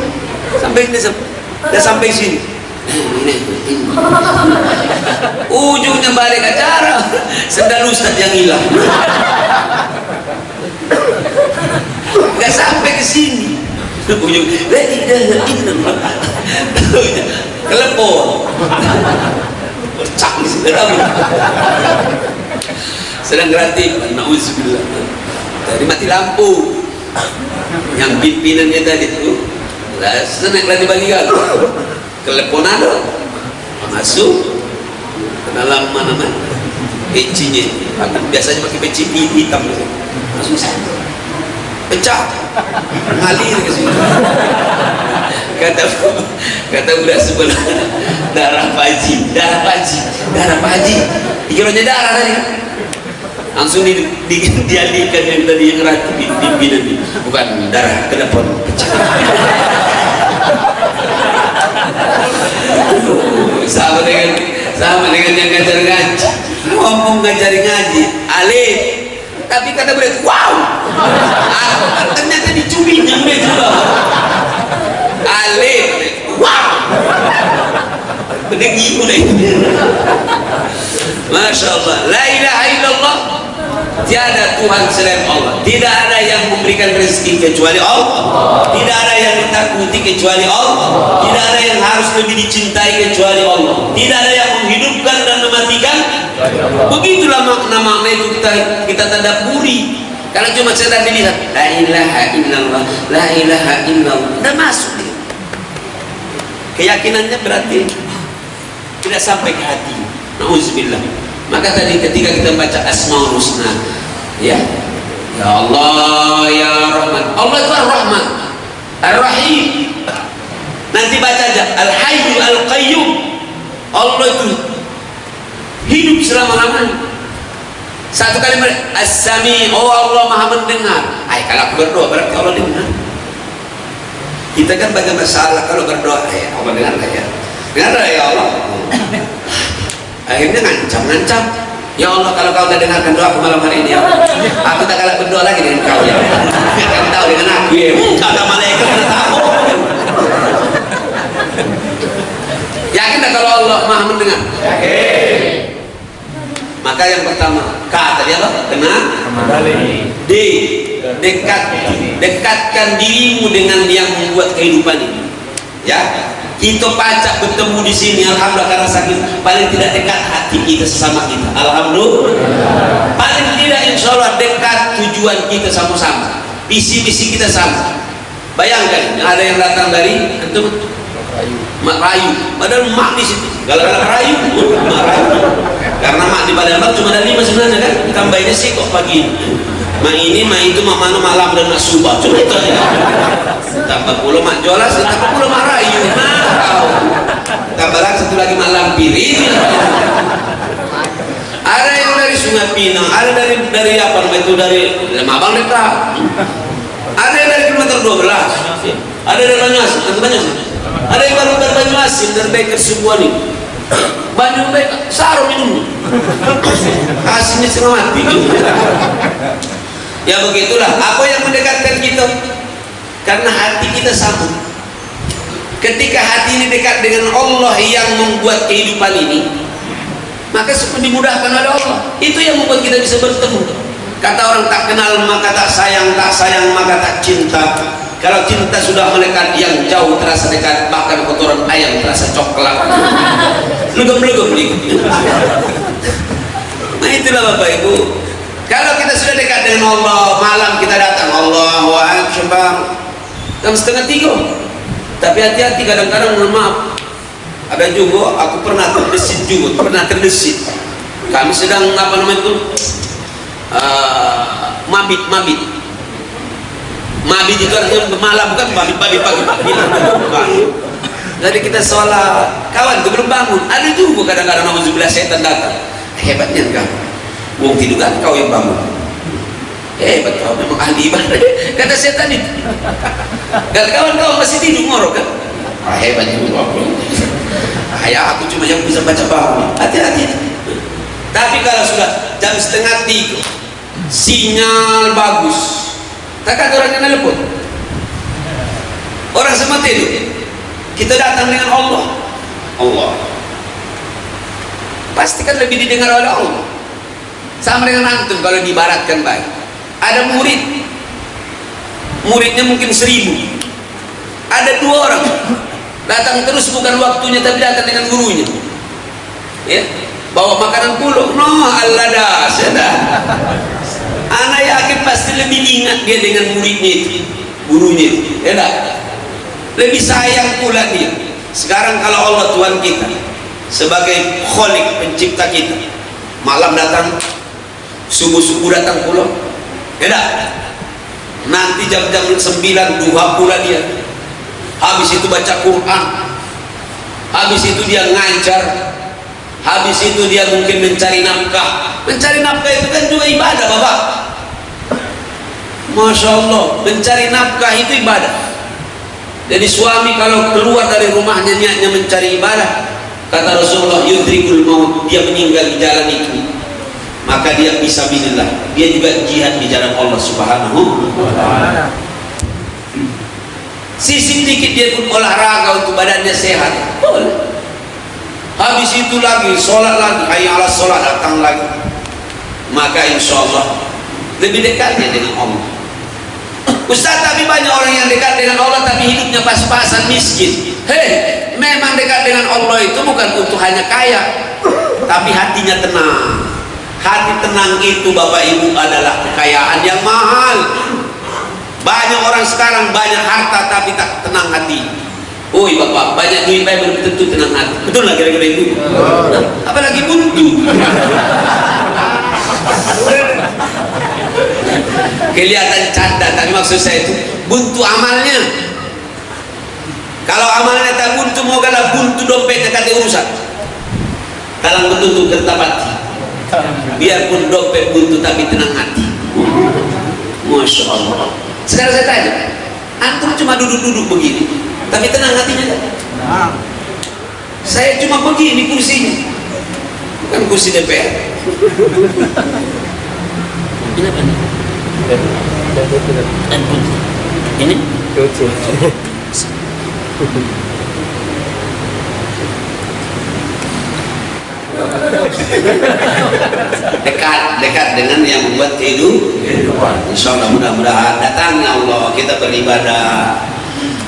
sampai sini. Ujungnya balik acara, sendal Ustaz yang hilang. Gak sampai ke sini. Ujung la ilaha illallah. Kelepon. Bercak di sini. Sedang gratis, na'udzubillah. Tadi mati lampu. Yang pimpinannya tadi itu senang lagi bagian. Kelepon ada. Masuk ke dalam mana pecinya. Biasanya pakai peci hitam. Masuk sana. Pecah, ngalir ke sini. Kata budak sebelah, darah paji. Dikiranya darah tadi. Langsung dialihkan yang tadi yang ratu pimpinan ini. Bukan darah, kenapa pecah. Sama dengan yang ngajar ngaji. Ngomong ngajar ngaji, alif. Tapi kata beliau, wow, ternyata dicubinya udah juga. Alif, wow, bedegi udah. Masya Allah, la ilaha illallah. Tiada Tuhan selain Allah. Tidak ada yang memberikan rezeki kecuali Allah. Tidak ada yang ditakuti kecuali Allah. Tidak ada yang harus lebih dicintai kecuali Allah. Tidak ada yang menghidupkan dan mematikan. Begitulah makna-makna itu kita tadaburi. Kalau cuma saya tadi lihat la ilaha illallah, la ilaha illallah, tidak masuk dia. Keyakinannya berarti tidak sampai ke hati. Nauzubillah. Maka tadi ketika kita baca Asmaul Husna, ya Allah, ya Rahman. Allah itu Ar-Rahman, Ar-Rahim. Nanti baca aja Al-Hayyu Al-Qayyum. Allah itu hidup selama-lamanya. Satu kalimat As-Sami, oh Allah Maha mendengar. Ay, kalau aku berdoa berarti Allah dengar. Kita kan banyak masalah kalau berdoa, ya Allah dengar ya. Dengar ya Allah. Akhirnya ngancam. Ya Allah, kalau kau tidak dengarkan doaku malam hari ini, ya aku tak kalah berdoa lagi dengan kau ya. Kamu tahu dengan aku ya. Kata malaikat sudah tahu. Yakin tak kalau Allah Maha mendengar? Yakin. Maka yang pertama kata dia apa? Kembali. Dekatkan dirimu dengan yang membuat kehidupan ini. Ya, kita pacak bertemu di sini. Alhamdulillah, karena sakit paling tidak dekat hati kita sesama kita. Alhamdulillah. Paling tidak insya Allah dekat tujuan kita sama-sama. Visi-visi kita sama. Bayangkan ada yang datang dari antum Mak Rayu, padahal mak di situ. Kalau Rayu, Mak Rayu. Karena mak di Palembang cuma ada 5 sebenarnya kan, tambahinnya sih kok pagi ini. Mak ini, mak itu, mak mana, mak lam dan mak subah, cuma itu aja. Tambah pula mak Jolas, tambah pula mak Rayu. Nah, tambah lagi satu lagi mak Lampiri. Ada yang dari Sungai Pinang, ada dari apa namanya itu, dari Mabang dekat. Ada yang dari kilometer 12, ada dari Banyuasin, ada yang baru dari Banyuasin, dari Beker semua nih. Banyak baik, sarung minum. Kasihnya setengah mati. Ya begitulah. Apa yang mendekatkan kita? Karena hati kita sama. Ketika hati ini dekat dengan Allah yang membuat kehidupan ini, maka semua dimudahkan oleh Allah. Itu yang membuat kita bisa bertemu. Kata orang, tak kenal maka tak sayang maka tak cinta. Kalau cinta sudah melekat, yang jauh terasa dekat, bahkan kotoran ayam terasa coklat. Legem-legem nih. Nah itulah Bapak Ibu. Kalau kita sudah dekat dengan Allah, malam kita datang, Allahu Akbar, jam 2:30. Tapi hati-hati, kadang-kadang mohon maaf, ada juga aku pernah terdesit juga, kami sedang apa namanya itu mabit itu artinya malam kan, mabit pagi. Jadi kita sholat, kawan itu belum bangun. Ada juga kadang-kadang nauzubillah setan datang. Hebatnya kau, wong tidur kan kau yang bangun. Hebat kau, memang ahli ibadah. Kata setan itu. Dan kawan-kawan masih tidur ngorok kan. Hebatnya kau. Ya aku cuma yang bisa baca bangun. Hati-hati. Tapi kalau sudah jam 2:30, sinyal bagus, takkan orang yang nelpon. Orang semua tidur. Kita datang dengan Allah, pastikan lebih didengar oleh Allah. Sama dengan antum kalau diibaratkan baik. Ada muridnya mungkin 1000. Ada 2 orang datang terus, bukan waktunya tapi datang dengan gurunya. Ya, bawa makanan pulang. No, Allah dah, sudah. Anak yakin pasti lebih ingat dia dengan muridnya itu, gurunya itu. Ya dah. Lebih sayang pula dia. Sekarang kalau Allah Tuhan kita sebagai Khalik, pencipta kita, malam datang, subuh datang pula, ya dah. Nanti jam-jam 9 duha pula dia. Habis itu baca Quran, habis itu dia ngajar, habis itu dia mungkin mencari nafkah. Mencari nafkah itu kan juga ibadah Bapak. Masya Allah, mencari nafkah itu ibadah. Jadi suami kalau keluar dari rumahnya niatnya mencari ibadah, kata Rasulullah, yudrikul maut, dia meninggal di jalan itu, maka dia fisabilillah, dia juga jihad di jalan Allah Subhanahu wa ta'ala. Sisi dikit dia pun olahraga untuk badannya sehat, boleh. Habis itu lagi sholat lagi, hayya ala sholat, datang lagi, maka insya Allah lebih dekatnya dengan Allah. Ustaz, tapi banyak orang yang dekat dengan Allah tapi hidupnya pas-pasan miskin. Hei, memang dekat dengan Allah itu bukan untuk hanya kaya, tapi hatinya tenang. Hati tenang itu Bapak Ibu adalah kekayaan yang mahal. Banyak orang sekarang banyak harta tapi tak tenang hati. Oi Bapak, banyak duit belum tentu tenang hati. Betul lah kira-kira itu. Apalagi buntu. Kelihatan canda, tapi maksud saya itu buntu amalnya. Kalau amalnya tak buntu, mau kalah buntu dompetnya kata urusan. Kalang betul kertapati. biarpun dompet buntu tapi tenang hati. Masya Allah. Sekarang saya tanya, antum cuma duduk-duduk begini tapi tenang hatinya kan? Saya cuma begini kursinya, bukan kursi DPR. Ini apa nih? Ini? dekat dengan yang membuat kehidupan. Insya Allah mudah-mudahan datangnya Allah kita beribadah,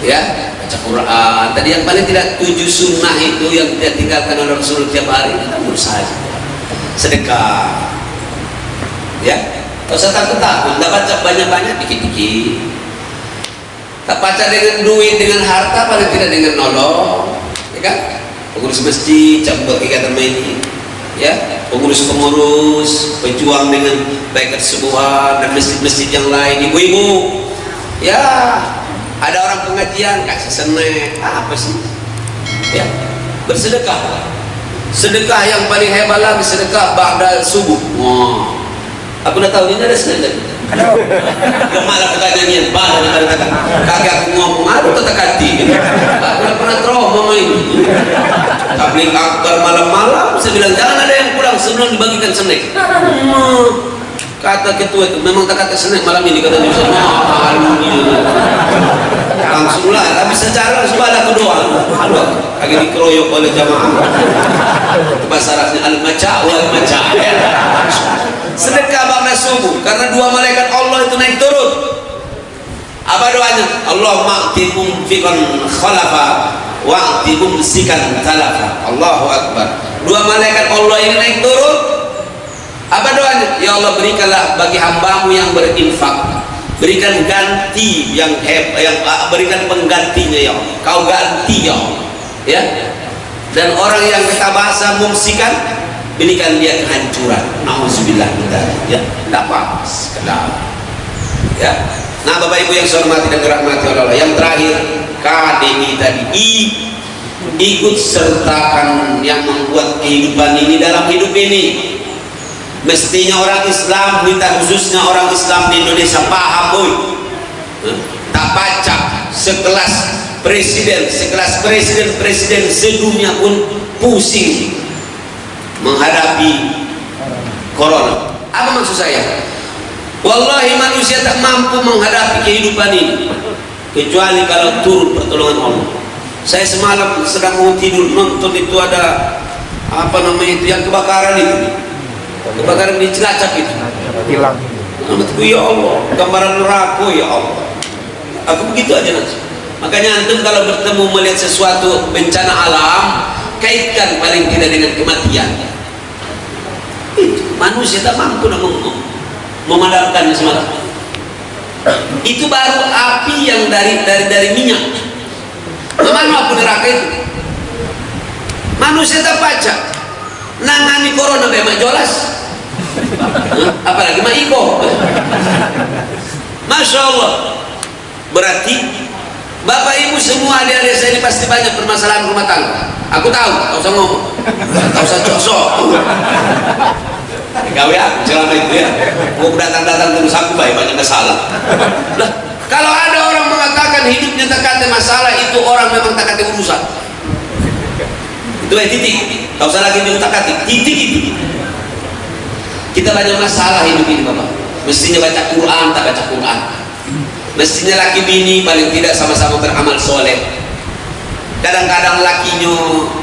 ya, baca Quran. Tadi yang paling tidak 7 sunnah itu yang tidak tinggalkan oleh Rasul tiap hari, kita berusaha sedekah, ya. Kalau usah takut-takut, tidak baca banyak-banyak, dikit-dikit. Tak baca dengan duit, dengan harta, paling tidak dengan nolong, ya kan? Pengurus masjid, campur kegiatan ini, ya, pengurus-pengurus, pejuang dengan baik kesebuahan dan masjid-masjid yang lain, ibu-ibu, ya, ada orang pengajian kasih senek, apa sih, ya, bersedekah. Sedekah yang paling hebat lagi sedekah ba'da subuh. Wah, aku udah tahu ini ada senek. Malah pertanyaannya, kakek aku ngomong, aduh tetekati. Aku udah pernah trauma ini. Tabligh akbar malam-malam, saya bilang jangan ada yang pulang sebelum dibagikan senek. Kata ketua itu, memang tak kata senek malam ini, kata dia, langsunglah, tapi secara langsung ada kedoa. Aduh, lagi dikeroyok oleh jamaah. Bahasa Arabnya al-maca' wal-maca'. Sedekah ba'da subuh, karena 2 malaikat Allah itu naik turun. Apa doanya? Allahumma a'ti mumfiqan khalafa wa'ti mumsikan talafa. Allahu Akbar. 2 malaikat Allah ini naik turun. Apa doanya? Ya Allah, berikanlah bagi hambamu yang berinfak, berikan ganti yang berikan penggantinya ya Allah. Kau ganti ya Allah, ya. Dan orang yang kita bahasa mumsikan, berikan dia kehancuran. Nauzubillah kita, ya, tidak pas kedap, ya. Nah, Bapak Ibu yang saya hormati dan dirahmati oleh Allah, yang terakhir, KDI tadi ikut sertakan yang membuat kehidupan ini dalam hidup ini. Mestinya orang Islam, minta khususnya orang Islam di Indonesia paham, boy. Tak baca sekelas presiden sedunia pun pusing menghadapi corona. Apa maksud saya? Wallahi manusia tak mampu menghadapi kehidupan ini kecuali kalau turun pertolongan Allah. Saya semalam sedang mau tidur, nonton itu ada apa namanya itu yang kebakaran itu, kebakaran di Cilacap itu. Hilang. Ya Allah, gambaran neraka ya Allah. Aku begitu aja nanti. Makanya antum kalau bertemu melihat sesuatu bencana alam, kaitkan paling tidak dengan kematian. Itu manusia tak mampu memadamkan semua. Itu baru api yang dari minyak. Mana api neraka itu? Manusia tak baca. Nangani corona memang jelas. Apalagi mak iko. Masya Allah. Berarti Bapak Ibu semua adik-adik saya ini pasti banyak permasalahan rumah tangga. Aku tahu, tak usah ngomong, tak usah cocok. Gawe aku celana itu ya. Mau datang-datang terus aku banyak masalah. Lah, kalau ada orang mengatakan hidupnya tak ada masalah, itu orang memang tak ada urusan. Itu titik. Tak usah lagi diutak-atik. Titik itu. Kita banyak masalah hidup ini, Bapak. Mestinya baca Quran, tak baca Quran. Mestinya laki bini paling tidak sama-sama beramal soleh. Kadang-kadang lakinya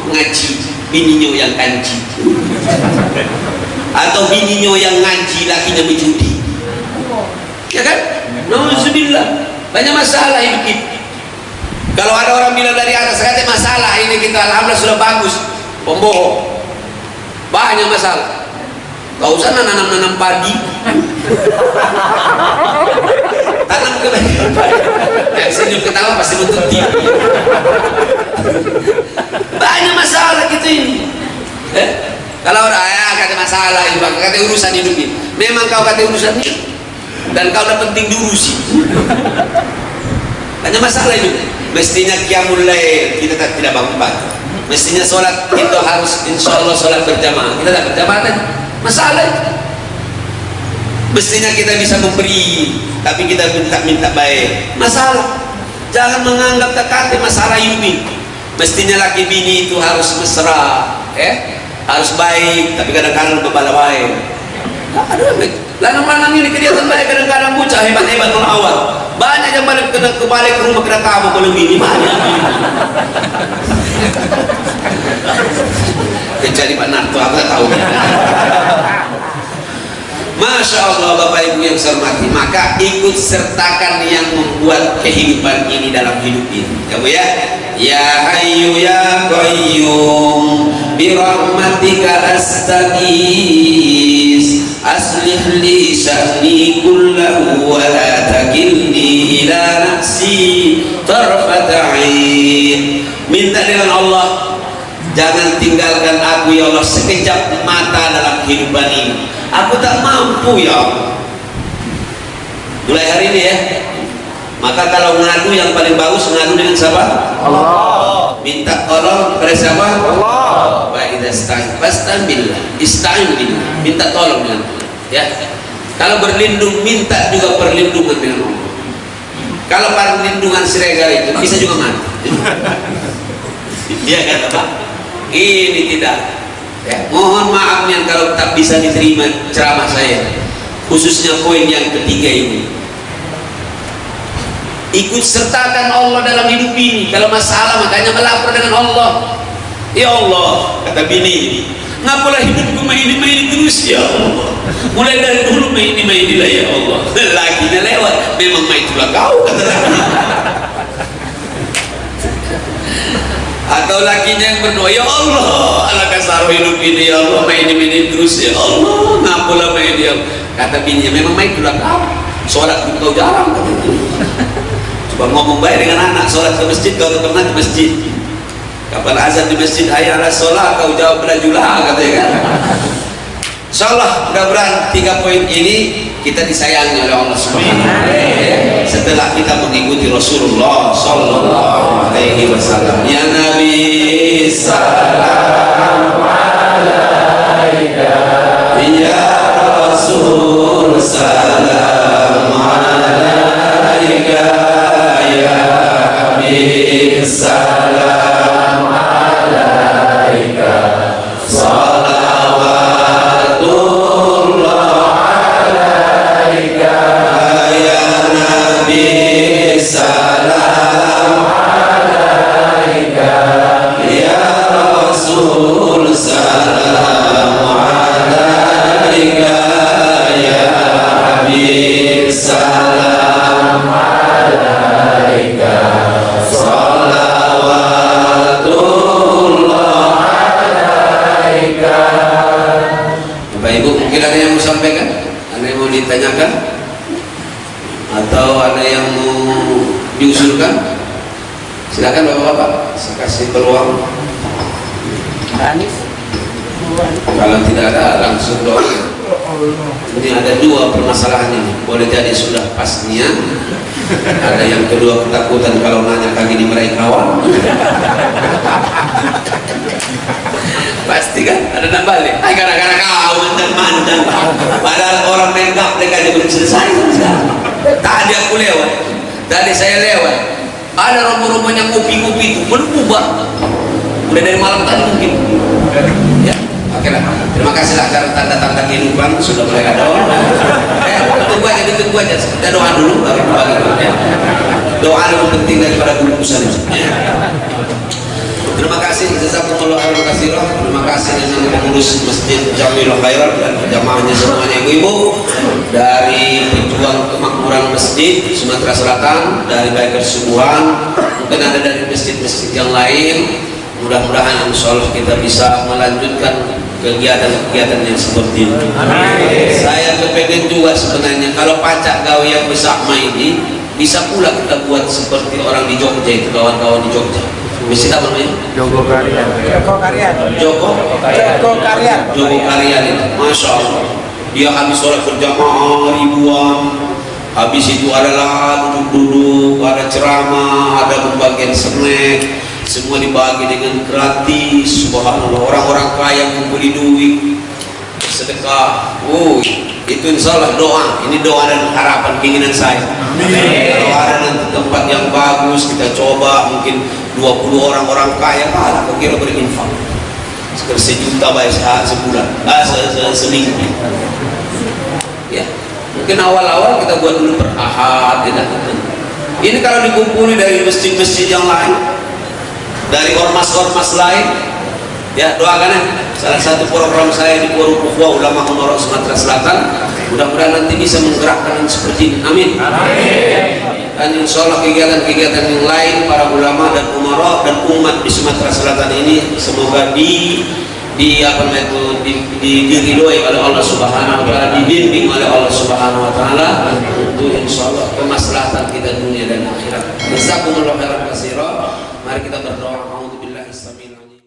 ngaji, bininya yang kanji, atau bininya yang ngaji, lakinya menjudi, ya kan? Nauzubillah, banyak masalah hidup kita. Kalau ada orang bilang dari atas kata masalah ini kita alhamdulillah sudah bagus, pembohong. Banyak masalah. Gak usah nanam padi. Tanam kebaikan. Yang senyum ketawa pasti nuntut dia. Banyak masalah gitu ini. Kalau orang kata masalah itu, kata urusan hidup ini. Memang kau kata urusan ini, dan kau udah penting diurusi. Banyak masalah itu. Mestinya qiyamul lail kita tidak bangun pagi. Mestinya sholat itu harus insya Allah sholat berjamaah. Kita tak berjamaah kan? Masalah itu. Mestinya kita bisa memberi, tapi kita minta baik. Masalah. Jangan menganggap tekati masalah ini. Mestinya laki bini itu harus mesra, harus baik, tapi kadang-kadang kepala baik. Lanang-lanang ini kelihatan baik, kadang-kadang bocah hebat-hebat melawan. Banyak yang balik ke rumah kena tamu kalau bini banyak. Kecuali Pak Narto, aku tak tahu. Masya Allah Bapak Ibu yang saya hormati, maka ikut sertakan yang membuat kehidupan ini dalam hidup ini. Kamu ya, ya Hayyu ya Qayyum bi rahmatika astaghis aslih li sya'ni kullahu wa la takilni ila nafsi tarfat 'ain. Minta dengan Allah, jangan tinggalkan aku ya Allah sekejap mata dalam kehidupan ini. Aku tak mampu ya Allah. Mulai hari ini ya. Maka kalau ngadu yang paling bagus ngadu dengan siapa? Allah. Minta tolong kepada siapa? Allah. Wa idza sta'in billah. Ista'in billah. Minta tolong dengan Allah. Ya. Kalau berlindung minta juga perlindungan dengan Allah. Kalau perlindungan siregar itu bisa juga mati. Dia kata Pak, ini tidak. Ya, mohon maaf nih kalau tak bisa diterima ceramah saya, khususnya poin yang ketiga ini. Ikut sertakan Allah dalam hidup ini. Kalau masalah makanya melapor dengan Allah. Ya Allah, kata bini, ngapalah hidupku main-main terus ya Allah. Mulai dari dulu main-main lah ya Allah. Lakinya lewat, memang main juga kau, kata laki. Atau lakinya yang berdoa, ya Allah, ala kasar hidup ini ya Allah, main terus ya Allah, ngapalah main ya Allah. Kata bininya, memang main juga kau, sholat kau jarang, katanya. Coba ngomong baik dengan anak, sholat ke masjid, kau tak pernah ke masjid. Kapan azan di masjid, ayah ala sholat, kau jawab belajulah, katanya kan. Insyaallah mudah-mudahan 3 poin ini kita disayangi oleh Allah Subhanahu wa taala setelah kita mengikuti Rasulullah sallallahu alaihi wasallam. Ya Nabi salam alaika, ya Rasul salam alaika, ya Habib salam alaika, salam alaika, ya Rasul salam alaika, ya Habib salam alaika, salawatullah alaika. Bapak Ibu, mungkin ada yang mau sampaikan? Ada yang mau ditanyakan? Atau ada yang mau diusulkan? Silakan Bapak-bapak, saya kasih peluang. Kalau tidak ada, langsung doa. Ini ada 2 permasalahan ini. Boleh jadi sudah pastinya. Ada yang kedua ketakutan kalau nanya kaki dimarahi kawan. Pasti kan ada nak balik. Gara-gara kau mantan-mantan. Padahal orang main gaplek aja belum selesai. Tadi aku lewat, tadi saya lewat, ada rombongan yang ngopi-ngopi itu berubah mulai dari malam tadi mungkin ya. Oke lah, terima kasih lah karena tanda-tanda kehidupan sudah mulai ada orang. Tunggu aja, kita doa dulu baru bagi ya. Doa lebih penting daripada bungkusan. Terima kasih jazakumullah khairan katsiran. Terima kasih dengan pengurus Masjid Jamilul Khairat dan jamaahnya semuanya, ibu-ibu dari pejuang kemakmuran masjid Sumatera Selatan, dari Biker Subuhan, mungkin ada dari masjid-masjid yang lain. Mudah-mudahan insyaallah kita bisa melanjutkan kegiatan-kegiatan yang seperti ini. Amin. Saya kepengen juga sebenarnya kalau pacak gawe yang bersama ini bisa pula kita buat seperti orang di Jogja itu, kawan-kawan di Jogja. Masjid apa namanya? Joko Karyan. Joko Karyan itu, masya Allah. Dia habis sholat berjamaah ribuan. Habis itu adalah duduk-duduk, ada ceramah, ada pembagian snack, semua dibagi dengan gratis. Subhanallah, orang-orang kaya mengumpuli duit. sedekah. Itu insya Allah doa. Ini doa dan harapan keinginan saya. Kalau ada nanti tempat yang bagus, kita coba mungkin 20 orang kaya, kalah kira berinfak. Sekitar 1 juta bayar sebulan, seminggu. Ya, mungkin awal-awal kita buat dulu per ahad. Ini kalau dikumpuli dari masjid-masjid yang lain, dari ormas-ormas lain, ya doakan ya. Salah satu program saya di Forum Ukhuwah Ulama Umarok Sumatera Selatan, mudah-mudahan nanti bisa menggerakkan seperti ini. Amin. Dan insya Allah kegiatan-kegiatan yang lain para ulama dan umarok dan umat di Sumatera Selatan ini semoga diridhoi oleh Allah Subhanahu wa taala, dibimbing oleh Allah Subhanahu wa taala untuk insya Allah kemaslahatan kita dunia dan akhirat. Jazakumullahu khairan katsira. Mari kita berdoa.